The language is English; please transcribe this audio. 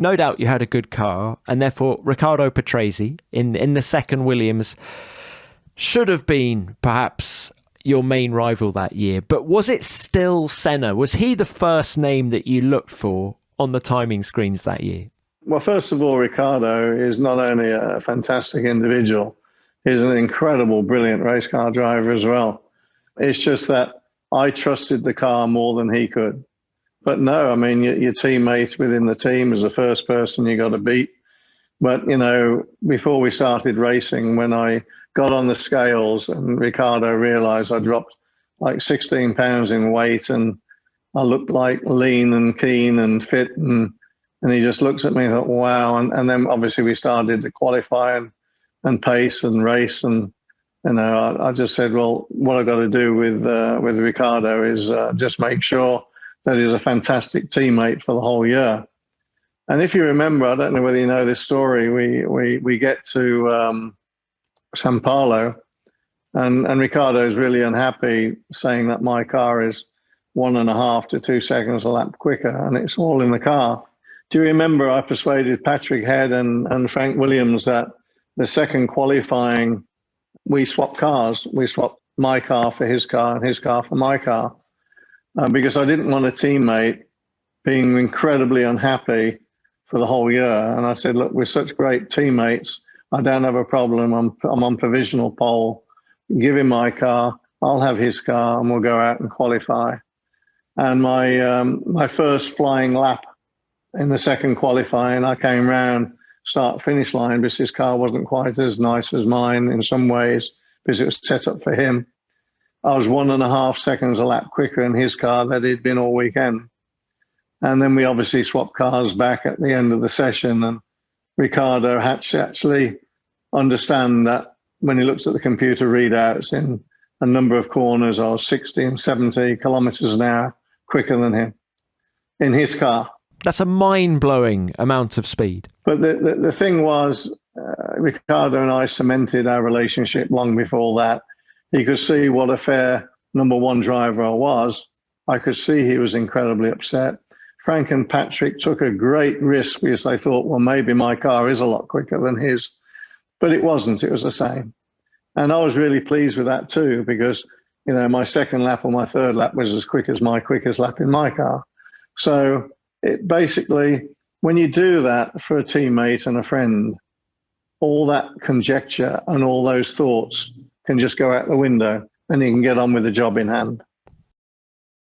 no doubt you had a good car, and therefore Riccardo Patrese in the second Williams should have been perhaps your main rival that year. But was it still Senna? Was he the first name that you looked for on the timing screens that year? Well, first of all, Riccardo is not only a fantastic individual, he's an incredible, brilliant race car driver as well. It's just that I trusted the car more than he could. But no, I mean, your teammate within the team is the first person you got to beat. But, you know, before we started racing, when I got on the scales and Riccardo realized I dropped like 16 pounds in weight and I looked like lean and keen and fit, and he just looks at me and thought, wow. And then obviously we started to qualify and pace and race. And, you know, I just said, well, what I've got to do with Riccardo is just make sure that he's a fantastic teammate for the whole year. And if you remember, I don't know whether you know this story, we get to Sao Paulo, and Riccardo is really unhappy, saying that my car is 1.5 to 2 seconds a lap quicker, and it's all in the car. Do you remember I persuaded Patrick Head and Frank Williams that the second qualifying, we swapped cars. We swapped my car for his car and his car for my car, because I didn't want a teammate being incredibly unhappy for the whole year. And I said, look, we're such great teammates. I don't have a problem. I'm on provisional pole. Give him my car. I'll have his car, and we'll go out and qualify. And my first flying lap in the second qualifying, I came round start-finish line because his car wasn't quite as nice as mine in some ways because it was set up for him. I was 1.5 seconds a lap quicker in his car than he'd been all weekend. And then we obviously swapped cars back at the end of the session, and Riccardo had to actually understand that when he looks at the computer readouts in a number of corners, I was 60 and 70 kilometers an hour quicker than him in his car. That's a mind-blowing amount of speed. But the thing was, Riccardo and I cemented our relationship long before that. He could see what a fair number one driver I was. I could see he was incredibly upset. Frank and Patrick took a great risk because they thought, well, maybe my car is a lot quicker than his. But it wasn't. It was the same. And I was really pleased with that too, because, you know, my second lap or my third lap was as quick as my quickest lap in my car. So it basically, when you do that for a teammate and a friend, all that conjecture and all those thoughts can just go out the window and you can get on with the job in hand.